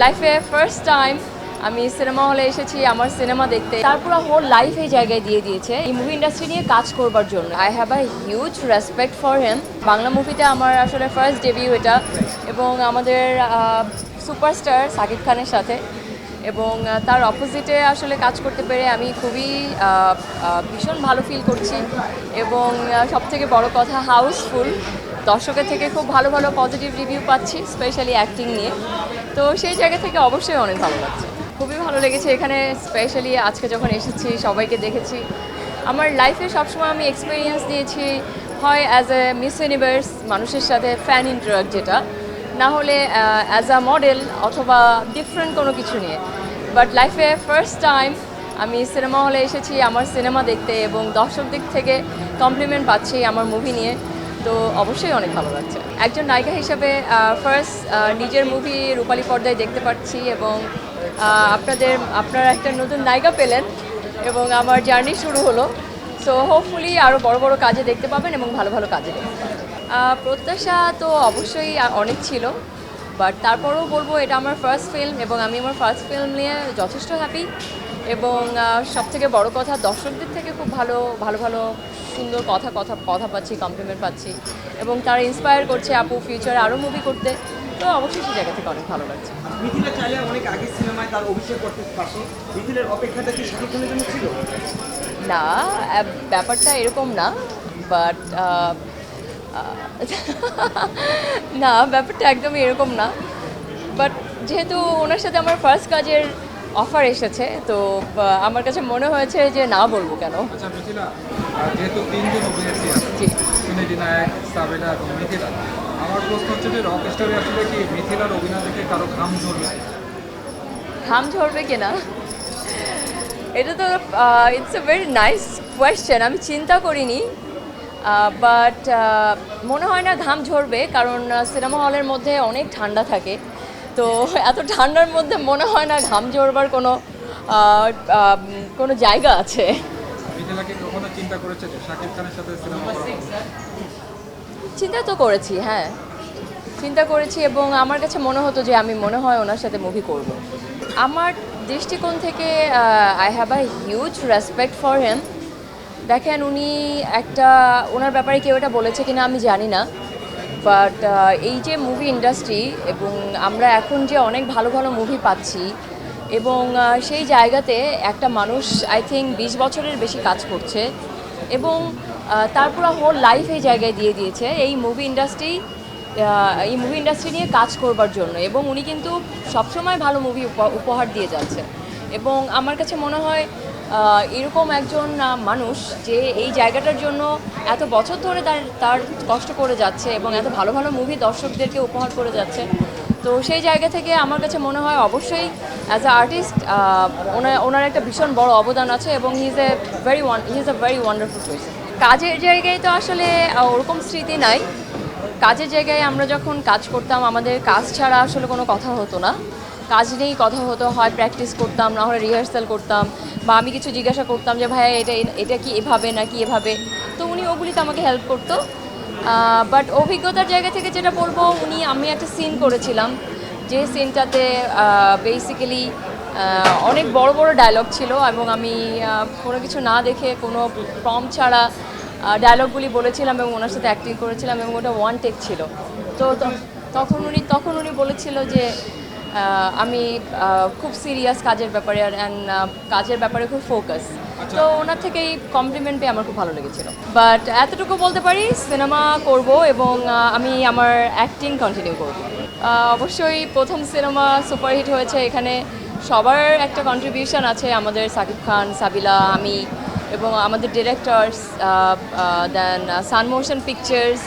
লাইফে first time আমি cinema হলে এসেছি আমার সিনেমা দেখতে। তারপর হোল লাইফ এই জায়গায় দিয়ে দিয়েছে এই মুভি ইন্ডাস্ট্রি নিয়ে কাজ করবার জন্য। I have a huge respect for him. Bangla মুভিতে আমার আসলে ফার্স্ট ডেবিউ এটা, এবং আমাদের সুপারস্টার সাকিব খানের সাথে, এবং তার অপোজিটে আসলে কাজ করতে পেরে আমি খুবই ভীষণ ভালো ফিল করছি। এবং সবথেকে বড় কথা, হাউসফুল, দর্শকের থেকে খুব ভালো ভালো পজিটিভ রিভিউ পাচ্ছি, স্পেশালি অ্যাক্টিং নিয়ে। তো সেই জায়গা থেকে অবশ্যই অনেক ভালো লাগছে, খুবই ভালো লেগেছে এখানে। স্পেশালি আজকে যখন এসেছি সবাইকে দেখেছি। আমার লাইফে সবসময় আমি এক্সপিরিয়েন্স দিয়েছি হয় অ্যাজ এ মিস ইউনিভার্স মানুষের সাথে ফ্যান ইন্টারাক্ট, যেটা না হলে অ্যাজ আ মডেল অথবা ডিফারেন্ট কোনো কিছু নিয়ে। বাট লাইফে ফার্স্ট টাইম আমি সিনেমা হলে এসেছি আমার সিনেমা দেখতে, এবং দর্শকদের থেকে কমপ্লিমেন্ট পাচ্ছি আমার মুভি নিয়ে। তো অবশ্যই অনেক ভালো লাগছে। একজন নায়িকা হিসেবে ফার্স্ট নিজের মুভি রূপালী পর্দায় দেখতে পাচ্ছি, এবং আপনারা একটা নতুন নায়িকা পেলেন এবং আমার জার্নি শুরু হলো। সো হোপফুলি আরও বড় বড় কাজে দেখতে পাবেন এবং ভালো ভালো কাজে দেখতে পাবেন। প্রত্যাশা তো অবশ্যই অনেক ছিল, বাট তারপরেও বলবো এটা আমার ফার্স্ট ফিল্ম, এবং আমি আমার ফার্স্ট ফিল্ম নিয়ে যথেষ্ট হ্যাপি। এবং সবথেকে বড় কথা, দর্শকদের থেকে খুব ভালো ভালো ভালো সুন্দর কথা পাচ্ছি, কমপ্লিমেন্ট পাচ্ছি, এবং তারা ইন্সপায়ার করছে আপু ফিউচারে আরও মুভি করতে। তো অবশ্যই সেই জায়গা থেকে অনেক ভালো লাগছে। মিথিলা চাইলে অনেক আগে সিনেমায় তার অভিষেক করতে পারতো। মিথিলার অপেক্ষাটা কি শাকিব খানের জন্য ছিল? না, ব্যাপারটা এরকম না, বাট না, ব্যাপারটা একদমই এরকম না। বাট যেহেতু ওনার সাথে আমার ফার্স্ট কাজের অফার এসেছে, তো আমার কাছে মনে হয়েছে যে না বলবো কেন। আচ্ছা মিথিলা, যেহেতু তিনজন অভিনেত্রী আছে, জি, সুনিধি নায়ক, সাবিনা এবং মিথিলা, আমার প্রশ্ন হচ্ছে যে রক স্টারে আসলে কি মিথিলার অভিনয় দেখে কারো ঘাম ঝরবে? ঘাম ঝরবে কিনা, এটা তো it's a very nice question. আমি চিন্তা করিনি, বাট মনে হয় না ঘাম ঝরবে, কারণ সিনেমা হলের মধ্যে অনেক ঠান্ডা থাকে। তো এত ঠান্ডার মধ্যে মনে হয় না ঘাম ঝরবার কোনো জায়গা আছে। মিথিলা কি কখনো চিন্তা করেছে যে শাকিব খানের সাথে সিনেমা করা হবে? চিন্তা তো করেছি, হ্যাঁ চিন্তা করেছি, এবং আমার কাছে মনে হতো যে আমি মনে হয় ওনার সাথে মুভি করব। আমার দৃষ্টিকোণ থেকে I have a huge respect for him. দেখেন, ওনার ব্যাপারে কেউ এটা বলেছে কিনা আমি জানি না, বাট এই যে মুভি ইন্ডাস্ট্রি, এবং আমরা এখন যে অনেক ভালো ভালো মুভি পাচ্ছি, এবং সেই জায়গাতে একটা মানুষ আই থিঙ্ক 20 বছরের বেশি কাজ করছে, এবং তারপর হোল লাইফ এই জায়গায় দিয়ে দিয়েছে এই মুভি ইন্ডাস্ট্রি নিয়ে কাজ করবার জন্য। এবং উনি কিন্তু সবসময় ভালো মুভি উপহার দিয়ে যাচ্ছে, এবং আমার কাছে মনে হয় এরকম একজন মানুষ যে এই জায়গাটার জন্য এত বছর ধরে তার কষ্ট করে যাচ্ছে, এবং এত ভালো ভালো মুভি দর্শকদেরকে উপহার করে যাচ্ছে। তো সেই জায়গা থেকে আমার কাছে মনে হয় অবশ্যই অ্যাজ আ আর্টিস্ট ওনার একটা ভীষণ বড় অবদান আছে, এবং he is a very wonderful person. কাজের জায়গায় তো আসলে ওরকম স্মৃতি নাই। কাজের জায়গায় আমরা যখন কাজ করতাম, আমাদের কাজ ছাড়া আসলে কোনো কথা হতো না। কাজ নিয়েই কথা হতো, হয় প্র্যাকটিস করতাম, না হলে রিহার্সাল করতাম, বা আমি কিছু জিজ্ঞাসা করতাম যে ভাইয়া এটা কি এভাবে নাকি এভাবে। তো উনি ওগুলিতে আমাকে হেল্প করতো। বাট অভিজ্ঞতার জায়গা থেকে যেটা বলবো, আমি একটা সিন করেছিলাম, যে সিনটাতে বেসিক্যালি অনেক বড় বড় ডায়লগ ছিল, এবং আমি কোনো কিছু না দেখে কোনো প্রম্পট ছাড়া ডায়লগগুলি বলেছিলাম, এবং ওনার সাথে অ্যাক্টিং করেছিলাম, এবং ওটা ওয়ান টেক ছিল। তো তখন উনি বলেছিল যে আমি খুব সিরিয়াস কাজের ব্যাপারে, অ্যান্ড কাজের ব্যাপারে খুব ফোকাস। তো ওনার থেকে এই কমপ্লিমেন্ট পেয়ে আমার খুব ভালো লেগেছিল। বাট এতটুকু বলতে পারি, সিনেমা করব, এবং আমি আমার অ্যাক্টিং কন্টিনিউ করব। অবশ্যই প্রথম সিনেমা সুপারহিট হয়েছে, এখানে সবার একটা কন্ট্রিবিউশন আছে, আমাদের সাকিব খান, সাবিলা, আমি, এবং আমাদের ডিরেক্টরস, দেন সান মোশন পিকচার্স,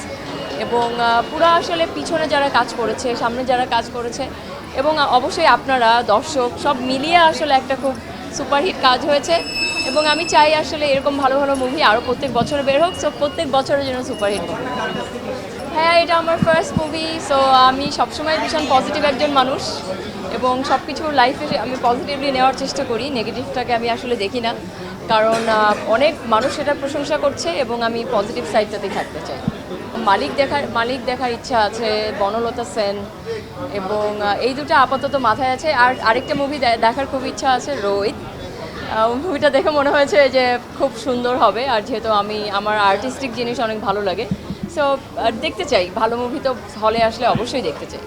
এবং পুরো আসলে পিছনে যারা কাজ করেছে, সামনে যারা কাজ করেছে, এবং অবশ্যই আপনারা দর্শক, সব মিলিয়ে আসলে একটা খুব সুপারহিট কাজ হয়েছে। এবং আমি চাই আসলে এরকম ভালো ভালো মুভি আরও প্রত্যেক বছর বের হোক, সো প্রত্যেক বছরের জন্য সুপারহিট হোক। হ্যাঁ, এটা আমার ফার্স্ট মুভি, সো আমি সবসময় ভীষণ পজিটিভ একজন মানুষ, এবং সব কিছুর লাইফে আমি পজিটিভলি নেওয়ার চেষ্টা করি, নেগেটিভটাকে আমি আসলে দেখি না, কারণ অনেক মানুষ এটার প্রশংসা করছে, এবং আমি পজিটিভ সাইডটাতেই থাকতে চাই। মালিক দেখার ইচ্ছা আছে, বনলতা সেন, এবং এই দুটো আপাতত মাথায় আছে। আর আরেকটা মুভি দেখার খুব ইচ্ছা আছে, রোহিত। মুভিটা দেখে মনে হয়েছে যে খুব সুন্দর হবে, আর যেহেতু আমার আর্টিস্টিক জিনিস অনেক ভালো লাগে, সো দেখতে চাই। ভালো মুভি তো হলে আসলে অবশ্যই দেখতে চাই।